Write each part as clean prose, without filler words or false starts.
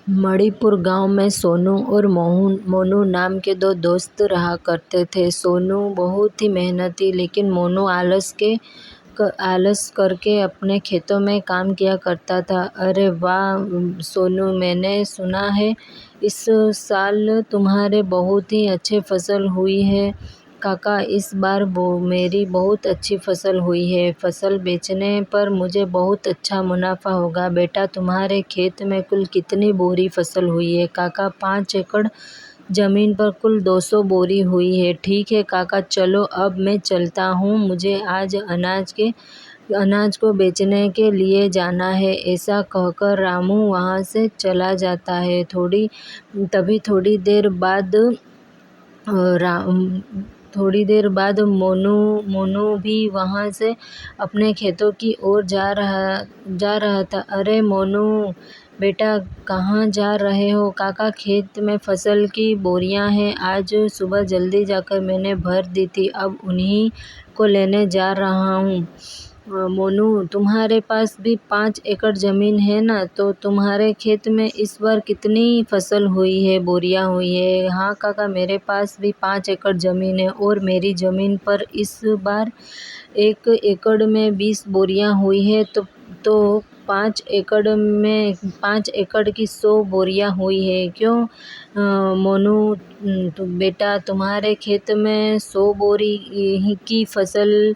मणिपुर गांव में सोनू और मोनू नाम के दो दोस्त रहा करते थे। सोनू बहुत ही मेहनती लेकिन मोनू आलस करके अपने खेतों में काम किया करता था। अरे वाह सोनू, मैंने सुना है इस साल तुम्हारे बहुत ही अच्छी फसल हुई है। काका, इस बार मेरी बहुत अच्छी फसल हुई है। फसल बेचने पर मुझे बहुत अच्छा मुनाफा होगा। बेटा, तुम्हारे खेत में कुल कितनी बोरी फसल हुई है? काका, 5 एकड़ जमीन पर कुल 200 बोरी हुई है। ठीक है काका, चलो अब मैं चलता हूँ, मुझे आज अनाज को बेचने के लिए जाना है। ऐसा कहकर रामू वहाँ से चला जाता है। थोड़ी देर बाद मोनू भी वहाँ से अपने खेतों की ओर जा रहा था। अरे मोनू बेटा, कहाँ जा रहे हो? काका, खेत में फसल की बोरियां हैं, आज सुबह जल्दी जाकर मैंने भर दी थी, अब उन्हीं को लेने जा रहा हूँ। मोनू, तुम्हारे पास भी 5 एकड़ जमीन है ना, तो तुम्हारे खेत में इस बार कितनी फसल हुई है, बोरियां हुई है? हाँ काका, मेरे पास भी 5 एकड़ जमीन है और मेरी जमीन पर इस बार 1 एकड़ में 20 बोरियां हुई है, तो 5 एकड़ की 100 बोरियां हुई है। क्यों मोनू बेटा, तुम्हारे खेत में 100 बोरी की फसल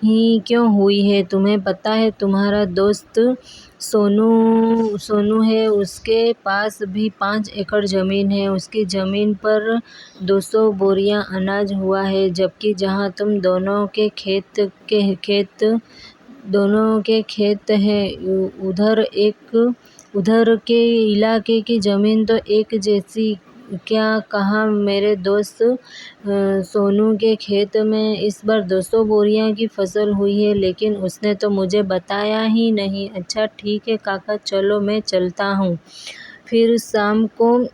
ही क्यों हुई है? तुम्हें पता है तुम्हारा दोस्त सोनू है, उसके पास भी 5 एकड़ जमीन है। उसकी जमीन पर 200 बोरियां अनाज हुआ है, जबकि जहाँ तुम दोनों के खेत हैं, उधर के इलाके की जमीन तो एक जैसी। क्या कहा मेरे दोस्त सोनू के खेत में इस बार 200 बोरियां की फसल हुई है, लेकिन उसने तो मुझे बताया ही नहीं। अच्छा ठीक है काका, चलो मैं चलता हूँ। फिर शाम को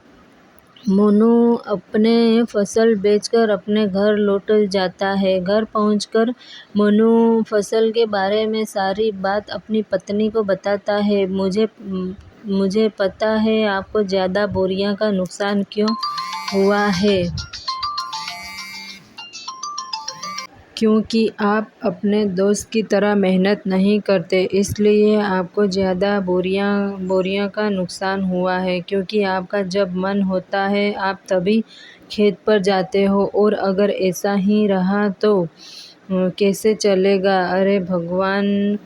मोनू अपने फसल बेचकर अपने घर लौट जाता है। घर पहुंचकर मोनू फसल के बारे में सारी बात अपनी पत्नी को बताता है। मुझे पता है आपको ज़्यादा बोरियां का नुकसान क्यों हुआ है, क्योंकि आप अपने दोस्त की तरह मेहनत नहीं करते, इसलिए आपको ज़्यादा बोरियां का नुकसान हुआ है। क्योंकि आपका जब मन होता है आप तभी खेत पर जाते हो, और अगर ऐसा ही रहा तो कैसे चलेगा? अरे भगवान,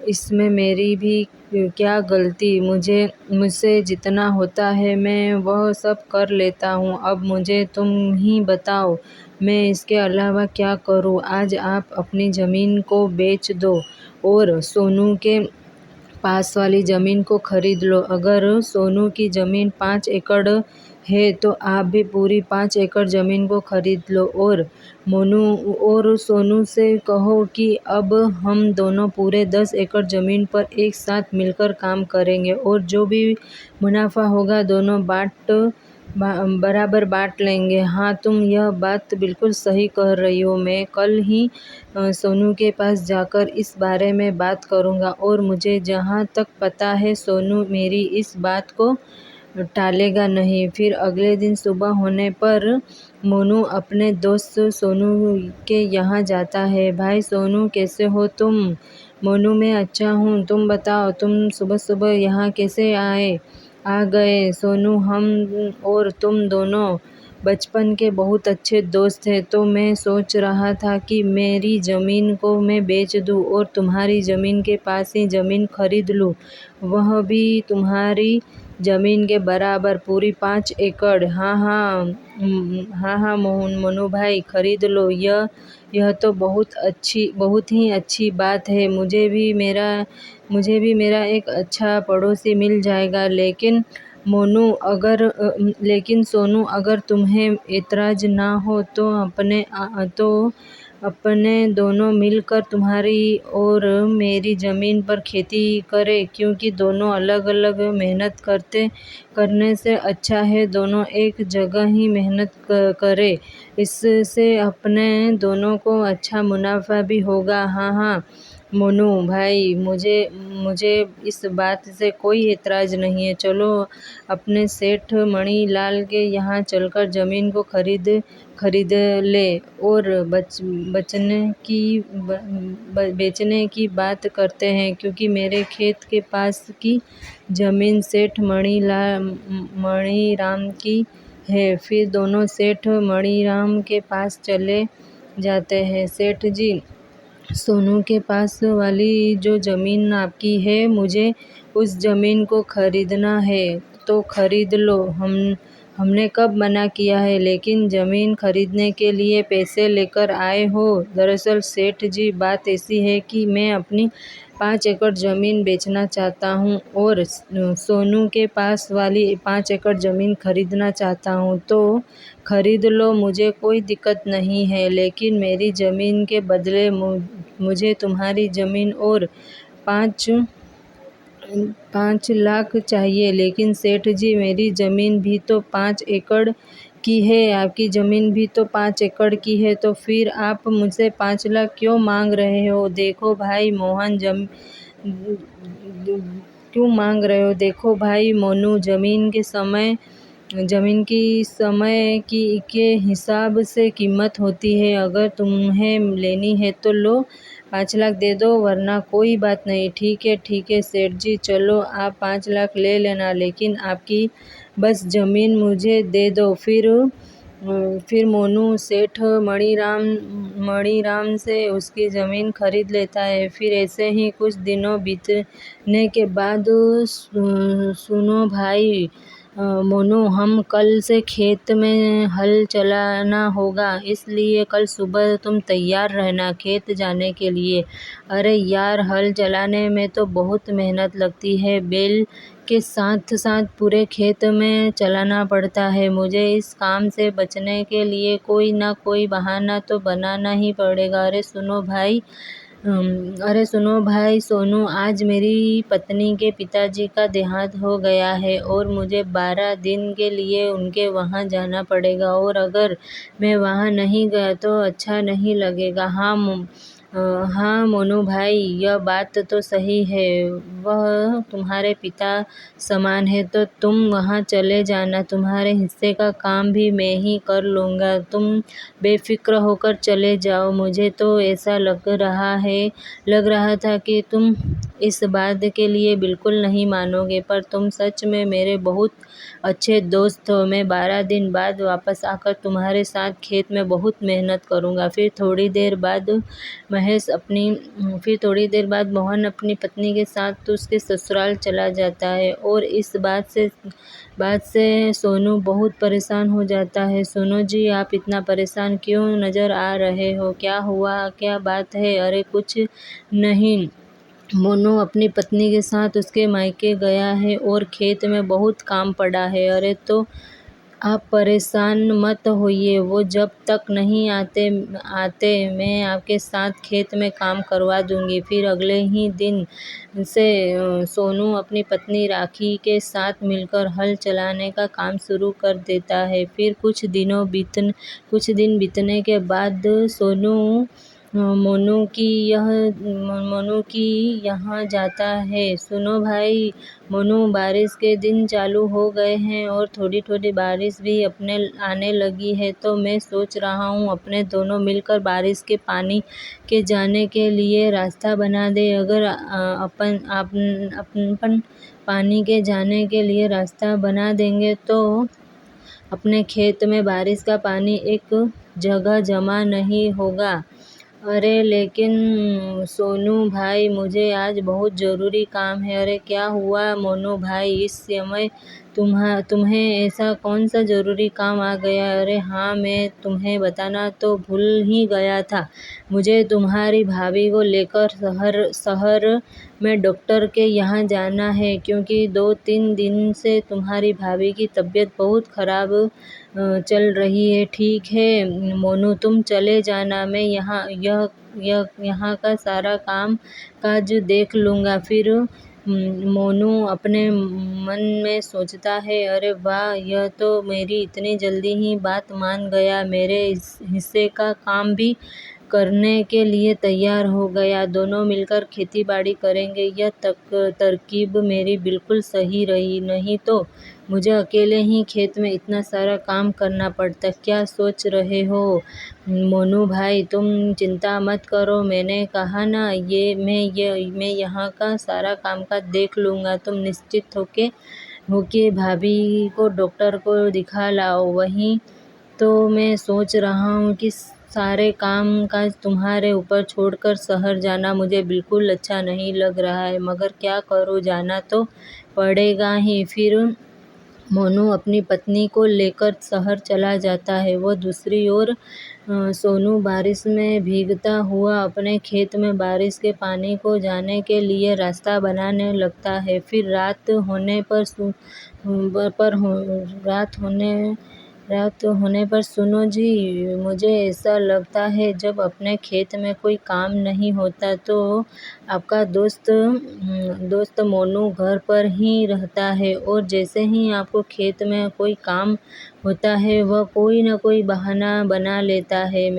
इसमें मेरी भी क्या गलती? मुझसे जितना होता है मैं वह सब कर लेता हूँ। अब मुझे तुम ही बताओ, मैं इसके अलावा क्या करूँ? आज आप अपनी ज़मीन को बेच दो और सोनू के पास वाली ज़मीन को खरीद लो। अगर सोनू की ज़मीन 5 एकड़ है तो आप भी पूरी 5 एकड़ ज़मीन को खरीद लो, और सोनू से कहो कि अब हम दोनों पूरे 10 एकड़ ज़मीन पर एक साथ मिलकर काम करेंगे, और जो भी मुनाफा होगा दोनों बराबर बांट लेंगे। हाँ, तुम यह बात बिल्कुल सही कह रही हो। मैं कल ही सोनू के पास जाकर इस बारे में बात करूँगा, और मुझे जहाँ तक पता है सोनू मेरी इस बात को टालेगा नहीं। फिर अगले दिन सुबह होने पर मोनू अपने दोस्त सोनू के यहाँ जाता है। भाई सोनू, कैसे हो तुम? मोनू, मैं अच्छा हूँ, तुम बताओ, तुम सुबह सुबह यहाँ कैसे आ गए? सोनू, हम और तुम दोनों बचपन के बहुत अच्छे दोस्त हैं, तो मैं सोच रहा था कि मेरी ज़मीन को मैं बेच दूँ और तुम्हारी ज़मीन के पास ही ज़मीन खरीद लूँ, वह भी तुम्हारी ज़मीन के बराबर, पूरी 5 एकड़। हाँ हाँ मोनू भाई, खरीद लो। यह तो बहुत ही अच्छी बात है। मुझे भी मेरा एक अच्छा पड़ोसी मिल जाएगा। लेकिन सोनू, अगर तुम्हें ऐतराज़ ना हो तो अपने दोनों मिलकर तुम्हारी और मेरी ज़मीन पर खेती करें, क्योंकि दोनों अलग अलग मेहनत करने से अच्छा है दोनों एक जगह ही मेहनत करें। इससे अपने दोनों को अच्छा मुनाफा भी होगा। हाँ, मोनू भाई, मुझे मुझे इस बात से कोई एतराज़ नहीं है। चलो अपने सेठ मणिलाल के यहाँ चलकर ज़मीन को खरीद ले और बेचने की बात करते हैं, क्योंकि मेरे खेत के पास की ज़मीन सेठ मणिराम की है। फिर दोनों सेठ मणिराम के पास चले जाते हैं। सेठ जी, सोनू के पास वाली जो ज़मीन आपकी है, मुझे उस ज़मीन को खरीदना है तो खरीद लो। हमने कब मना किया है, लेकिन ज़मीन खरीदने के लिए पैसे लेकर आए हो। दरअसल सेठ जी, बात ऐसी है कि मैं अपनी 5 एकड़ ज़मीन बेचना चाहता हूँ और सोनू के पास वाली 5 एकड़ ज़मीन खरीदना चाहता हूँ। तो खरीद लो, मुझे कोई दिक्कत नहीं है, लेकिन मेरी ज़मीन के बदले मुझे तुम्हारी ज़मीन और 5 लाख चाहिए। लेकिन सेठ जी, मेरी ज़मीन भी तो 5 एकड़ की है, आपकी ज़मीन भी तो 5 एकड़ की है, तो फिर आप मुझसे 5 लाख क्यों मांग रहे हो? देखो भाई मोहन, क्यों मांग रहे हो? देखो भाई मोनू, ज़मीन की समय की के हिसाब से कीमत होती है। अगर तुम्हें लेनी है तो लो, 5 लाख दे दो, वरना कोई बात नहीं। ठीक है सेठ जी, चलो आप 5 लाख ले लेना, लेकिन आपकी बस ज़मीन मुझे दे दो। फिर मोनू सेठ मणिराम से उसकी ज़मीन खरीद लेता है। फिर ऐसे ही कुछ दिनों बीतने के बाद, सुनो भाई मोनू, हम कल से खेत में हल चलाना होगा, इसलिए कल सुबह तुम तैयार रहना खेत जाने के लिए। अरे यार, हल चलाने में तो बहुत मेहनत लगती है, बैल के साथ साथ पूरे खेत में चलाना पड़ता है। मुझे इस काम से बचने के लिए कोई ना कोई बहाना तो बनाना ही पड़ेगा। अरे सुनो भाई सोनू, आज मेरी पत्नी के पिताजी का देहांत हो गया है और मुझे 12 दिन के लिए उनके वहाँ जाना पड़ेगा, और अगर मैं वहाँ नहीं गया तो अच्छा नहीं लगेगा। हाँ मोनू भाई, यह बात तो सही है। वह तुम्हारे पिता समान है, तो तुम वहाँ चले जाना। तुम्हारे हिस्से का काम भी मैं ही कर लूँगा, तुम बेफिक्र होकर चले जाओ। मुझे तो ऐसा लग रहा था कि तुम इस बात के लिए बिल्कुल नहीं मानोगे, पर तुम सच में मेरे बहुत अच्छे दोस्त हो। मैं 12 दिन बाद वापस आकर तुम्हारे साथ खेत में बहुत मेहनत करूँगा। फिर थोड़ी देर बाद मोहन अपनी पत्नी के साथ उसके ससुराल चला जाता है, और इस बात से सोनू बहुत परेशान हो जाता है। सोनू जी, आप इतना परेशान क्यों नज़र आ रहे हो? क्या हुआ, क्या बात है? अरे कुछ नहीं, मोनू अपनी पत्नी के साथ उसके मायके गया है और खेत में बहुत काम पड़ा है। अरे तो आप परेशान मत होइए, वो जब तक नहीं आते मैं आपके साथ खेत में काम करवा दूंगी। फिर अगले ही दिन से सोनू अपनी पत्नी राखी के साथ मिलकर हल चलाने का काम शुरू कर देता है। फिर कुछ दिन बीतने के बाद सोनू मोनू की यहाँ जाता है। सुनो भाई मोनू, बारिश के दिन चालू हो गए हैं और थोड़ी थोड़ी बारिश भी अपने आने लगी है, तो मैं सोच रहा हूँ अपने दोनों मिलकर बारिश के पानी के जाने के लिए रास्ता बना दे। अगर अपन पानी के जाने के लिए रास्ता बना देंगे तो अपने खेत में बारिश का पानी एक जगह जमा नहीं होगा। अरे लेकिन सोनू भाई, मुझे आज बहुत ज़रूरी काम है। अरे क्या हुआ मोनू भाई, इस समय तुम्हें ऐसा कौन सा ज़रूरी काम आ गया? अरे हाँ, मैं तुम्हें बताना तो भूल ही गया था। मुझे तुम्हारी भाभी को लेकर शहर में डॉक्टर के यहाँ जाना है, क्योंकि 2-3 दिन से तुम्हारी भाभी की तबीयत बहुत ख़राब चल रही है। ठीक है मोनू, तुम चले जाना, मैं यहाँ का सारा काम काज देख लूँगा। फिर मोनू अपने मन में सोचता है, अरे वाह, यह तो मेरी इतनी जल्दी ही बात मान गया। मेरे हिस्से का काम भी करने के लिए तैयार हो गया। दोनों मिलकर खेती-बाड़ी करेंगे। यह तरकीब मेरी बिल्कुल सही रही, नहीं तो मुझे अकेले ही खेत में इतना सारा काम करना पड़ता। क्या सोच रहे हो मोनू भाई? तुम चिंता मत करो, मैंने कहा ना, मैं यहाँ का सारा कामकाज देख लूँगा। तुम निश्चित होके भाभी को डॉक्टर को दिखा लाओ। वहीं तो मैं सोच रहा हूँ कि सारे काम काज तुम्हारे ऊपर छोड़कर शहर जाना मुझे बिल्कुल अच्छा नहीं लग रहा है, मगर क्या करूँ, जाना तो पड़ेगा ही। फिर मोनू अपनी पत्नी को लेकर शहर चला जाता है। वो दूसरी ओर सोनू बारिश में भीगता हुआ अपने खेत में बारिश के पानी को जाने के लिए रास्ता बनाने लगता है। फिर रात होने पर सुनो जी, मुझे ऐसा लगता है जब अपने खेत में कोई काम नहीं होता तो आपका दोस्त मोनू घर पर ही रहता है, और जैसे ही आपको खेत में कोई काम होता है वह कोई न कोई बहाना बना लेता है।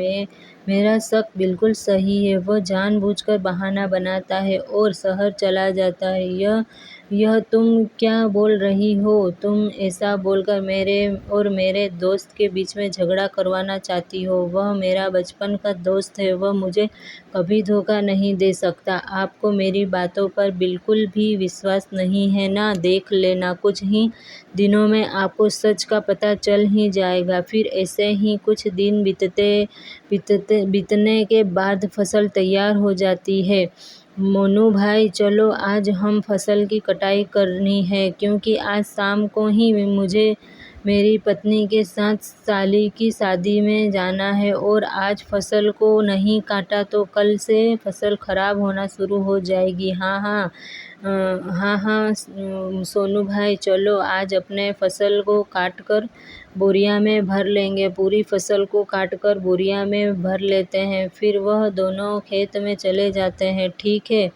मेरा शक बिल्कुल सही है, वह जानबूझकर बहाना बनाता है और शहर चला जाता है। यह तुम क्या बोल रही हो? तुम ऐसा बोलकर मेरे दोस्त के बीच में झगड़ा करवाना चाहती हो? वह मेरा बचपन का दोस्त है, वह मुझे कभी धोखा नहीं दे सकता। आपको मेरी बातों पर बिल्कुल भी विश्वास नहीं है ना? देख लेना, कुछ ही दिनों में आपको सच का पता चल ही जाएगा। फिर ऐसे ही कुछ दिन बीतने के बाद फसल तैयार हो जाती है। मोनू भाई, चलो आज हम फसल की कटाई करनी है, क्योंकि आज शाम को ही मुझे मेरी पत्नी के साथ साली की शादी में जाना है, और आज फसल को नहीं काटा तो कल से फसल खराब होना शुरू हो जाएगी। हाँ, सोनू भाई, चलो आज अपने फसल को काटकर बोरिया में भर लेंगे। पूरी फसल को काटकर बोरिया में भर लेते हैं, फिर वह दोनों खेत में चले जाते हैं। ठीक है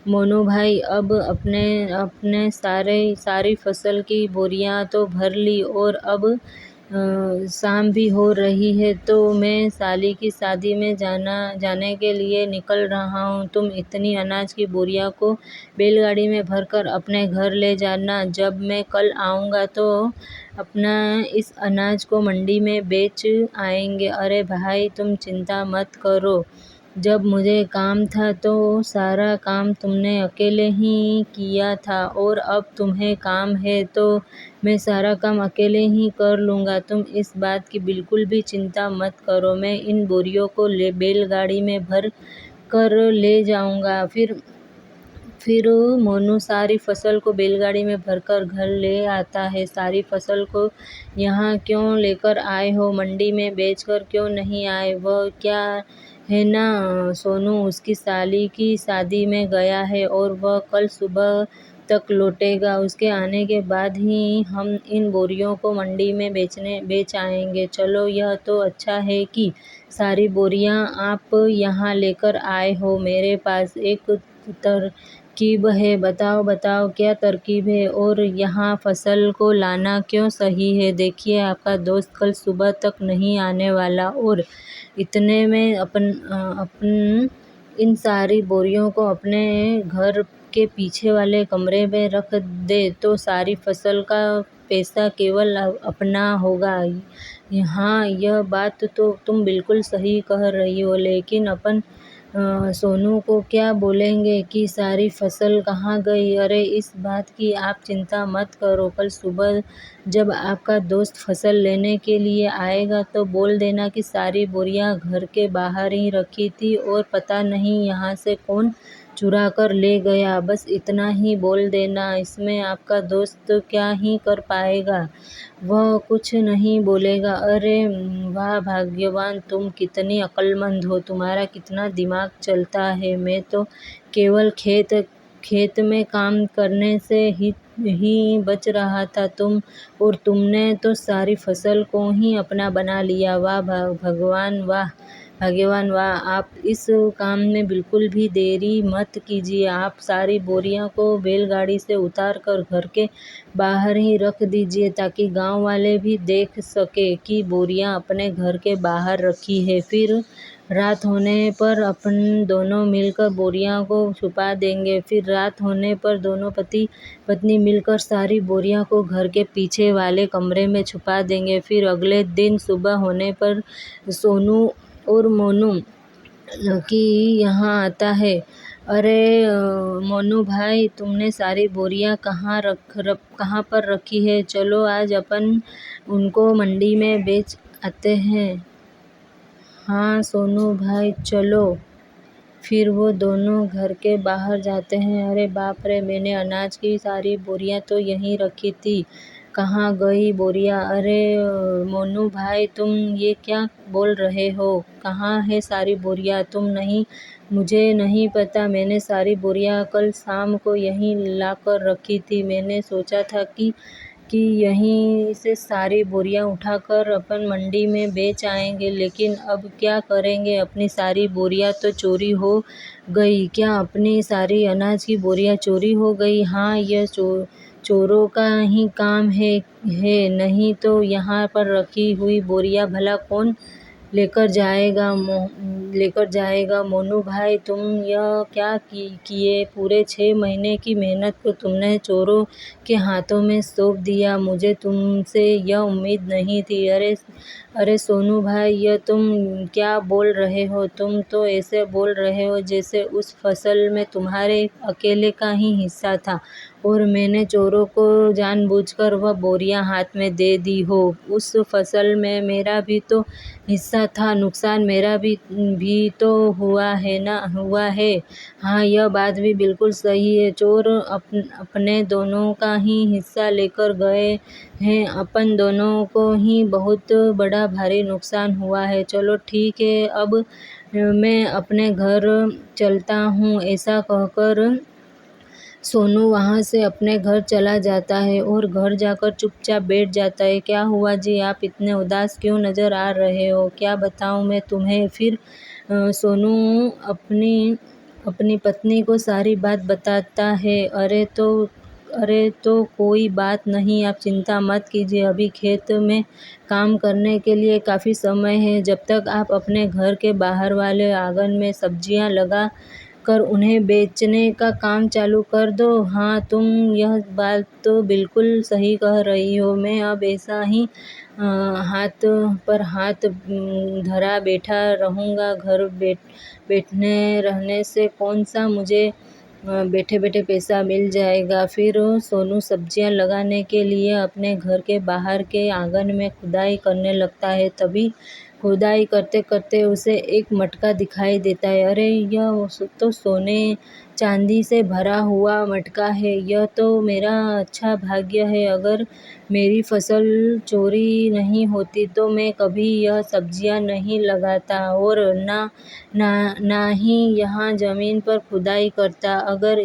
मोनू भाई, अब अपने सारी फसल की बोरियां तो भर ली, और अब शाम भी हो रही है, तो मैं साली की शादी में जाने के लिए निकल रहा हूँ। तुम इतनी अनाज की बोरियां को बैलगाड़ी में भरकर अपने घर ले जाना। जब मैं कल आऊँगा तो अपना इस अनाज को मंडी में बेच आएंगे। अरे भाई, तुम चिंता मत करो, जब मुझे काम था तो सारा काम तुमने अकेले ही किया था, और अब तुम्हें काम है तो मैं सारा काम अकेले ही कर लूँगा। तुम इस बात की बिल्कुल भी चिंता मत करो, मैं इन बोरियों को बैलगाड़ी में भर कर ले जाऊँगा। फिर मोनू सारी फसल को बैलगाड़ी में भरकर घर ले आता है। सारी फसल को यहाँ क्यों लेकर आए हो? मंडी में बेचकर क्यों नहीं आए? वह क्या है ना सोनू, उसकी साली की शादी में गया है और वह कल सुबह तक लौटेगा। उसके आने के बाद ही हम इन बोरियों को मंडी में बेच आएंगे। चलो, यह तो अच्छा है कि सारी बोरियां आप यहाँ लेकर आए हो। मेरे पास एक तरकीब है। बताओ क्या तरकीब है, और यहाँ फसल को लाना क्यों सही है? देखिए, आपका दोस्त कल सुबह तक नहीं आने वाला, और इतने में अपन इन सारी बोरियों को अपने घर के पीछे वाले कमरे में रख दे तो सारी फसल का पैसा केवल अपना होगा। हाँ, यह बात तो तुम बिल्कुल सही कह रही हो, लेकिन अपन सोनू को क्या बोलेंगे कि सारी फसल कहाँ गई? अरे, इस बात की आप चिंता मत करो। कल सुबह जब आपका दोस्त फसल लेने के लिए आएगा तो बोल देना कि सारी बोरियां घर के बाहर ही रखी थी और पता नहीं यहाँ से कौन चुरा कर ले गया। बस इतना ही बोल देना, इसमें आपका दोस्त क्या ही कर पाएगा, वह कुछ नहीं बोलेगा। अरे वाह भाग्यवान, तुम कितनी अक्लमंद हो, तुम्हारा कितना दिमाग चलता है। मैं तो केवल खेत में काम करने से ही बच रहा था, तुमने तो सारी फसल को ही अपना बना लिया। वाह भगवान वाह। भाग्यवान वाह, आप इस काम में बिल्कुल भी देरी मत कीजिए। आप सारी बोरियों को बैलगाड़ी से उतार कर घर के बाहर ही रख दीजिए ताकि गांव वाले भी देख सके कि बोरियां अपने घर के बाहर रखी है। फिर रात होने पर अपन दोनों मिलकर बोरियों को छुपा देंगे। फिर रात होने पर दोनों पति पत्नी मिलकर सारी बोरियों को घर के पीछे वाले कमरे में छुपा देंगे। फिर अगले दिन सुबह होने पर सोनू और मोनू लकी यहाँ आता है। अरे मोनू भाई, तुमने सारी बोरियां कहाँ पर रखी है? चलो आज अपन उनको मंडी में बेच आते हैं। हाँ सोनू भाई चलो। फिर वो दोनों घर के बाहर जाते हैं। अरे बाप रे, मैंने अनाज की सारी बोरियां तो यहीं रखी थी, कहाँ गई बोरियां? अरे मोनू भाई, तुम ये क्या बोल रहे हो? कहाँ है सारी बोरियां? मुझे नहीं पता, मैंने सारी बोरियां कल शाम को यहीं ला कर रखी थी। मैंने सोचा था कि यहीं से सारी बोरियां उठाकर अपन मंडी में बेच आएंगे, लेकिन अब क्या करेंगे? अपनी सारी बोरियां तो चोरी हो गई। क्या अपनी सारी अनाज की बोरियां चोरी हो गई? हाँ, यह चोरों का ही काम है। नहीं तो यहाँ पर रखी हुई बोरियां भला कौन लेकर जाएगा? मोनू भाई, तुम यह क्या किए? पूरे 6 महीने की मेहनत को तुमने चोरों के हाथों में सौंप दिया। मुझे तुमसे यह उम्मीद नहीं थी। अरे सोनू भाई, यह तुम क्या बोल रहे हो? तुम तो ऐसे बोल रहे हो जैसे उस फसल में तुम्हारे अकेले का ही हिस्सा था और मैंने चोरों को जानबूझकर वह बोरियां हाथ में दे दी हो। उस फसल में मेरा भी तो हिस्सा था, नुकसान मेरा भी तो हुआ है। हाँ, यह बात भी बिल्कुल सही है। चोर अपने दोनों का ही हिस्सा लेकर गए हैं। अपन दोनों को ही बहुत बड़ा भारी नुकसान हुआ है। चलो ठीक है, अब मैं अपने घर चलता हूँ। ऐसा कहकर सोनू वहाँ से अपने घर चला जाता है और घर जाकर चुपचाप बैठ जाता है। क्या हुआ जी, आप इतने उदास क्यों नज़र आ रहे हो? क्या बताऊँ मैं तुम्हें? फिर सोनू अपनी पत्नी को सारी बात बताता है। अरे तो कोई बात नहीं, आप चिंता मत कीजिए। अभी खेत में काम करने के लिए काफ़ी समय है। जब तक आप अपने घर के बाहर वाले आंगन में सब्जियां लगा कर उन्हें बेचने का काम चालू कर दो। हाँ, तुम यह बात तो बिल्कुल सही कह रही हो। मैं अब ऐसा ही हाथ पर हाथ धरा बैठा रहूँगा। घर बैठने रहने से कौन सा मुझे बैठे बैठे पैसा मिल जाएगा। फिर सोनू सब्जियां लगाने के लिए अपने घर के बाहर के आंगन में खुदाई करने लगता है। तभी खुदाई करते करते उसे एक मटका दिखाई देता है। अरे यह तो सोने चांदी से भरा हुआ मटका है। यह तो मेरा अच्छा भाग्य है। अगर मेरी फसल चोरी नहीं होती तो मैं कभी यह सब्जियां नहीं लगाता और ना ही यहाँ ज़मीन पर खुदाई करता। अगर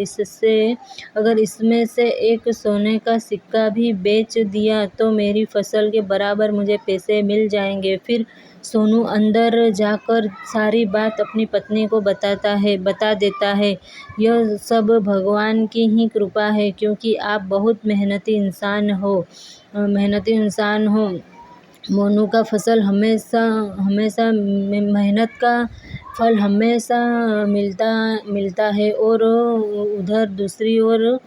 इसमें से एक सोने का सिक्का भी बेच दिया तो मेरी फसल के बराबर मुझे पैसे मिल जाएंगे। फिर सोनू अंदर जाकर सारी बात अपनी पत्नी को बता देता है। यह सब भगवान की ही कृपा है, क्योंकि आप बहुत मेहनती इंसान हो। मोनू का फसल हमेशा मेहनत का फल हमेशा मिलता है। और उधर दूसरी ओर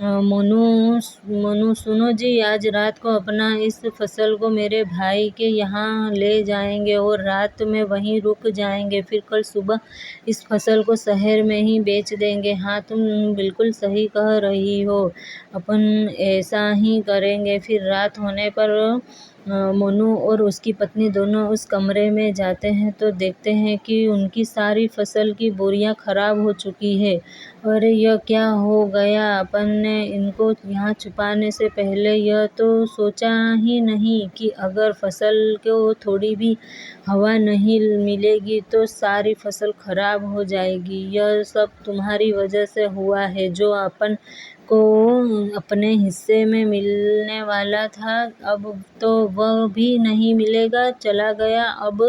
मोनू सुनो जी, आज रात को अपना इस फसल को मेरे भाई के यहाँ ले जाएंगे और रात में वहीं रुक जाएंगे। फिर कल सुबह इस फसल को शहर में ही बेच देंगे। हाँ, तुम बिल्कुल सही कह रही हो, अपन ऐसा ही करेंगे। फिर रात होने पर मोनू और उसकी पत्नी दोनों उस कमरे में जाते हैं तो देखते हैं कि उनकी सारी फसल की बोरियां खराब हो चुकी है। अरे यह क्या हो गया? अपन ने इनको यहाँ छुपाने से पहले यह तो सोचा ही नहीं कि अगर फसल को थोड़ी भी हवा नहीं मिलेगी तो सारी फसल खराब हो जाएगी। यह सब तुम्हारी वजह से हुआ है। जो अपन को अपने हिस्से में मिलने वाला था, अब तो वह भी नहीं मिलेगा, चला गया अब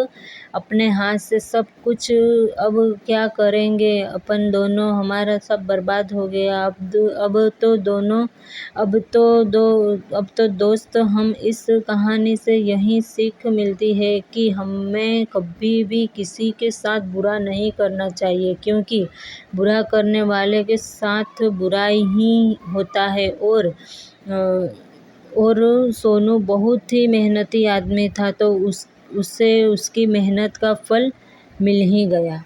अपने हाथ से सब कुछ। अब क्या करेंगे अपन दोनों, हमारा सब बर्बाद हो गया। अब तो दोस्त हम इस कहानी से यही सीख मिलती है कि हमें कभी भी किसी के साथ बुरा नहीं करना चाहिए, क्योंकि बुरा करने वाले के साथ बुराई ही होता है। और सोनू बहुत ही मेहनती आदमी था, तो उसे उसकी मेहनत का फल मिल ही गया।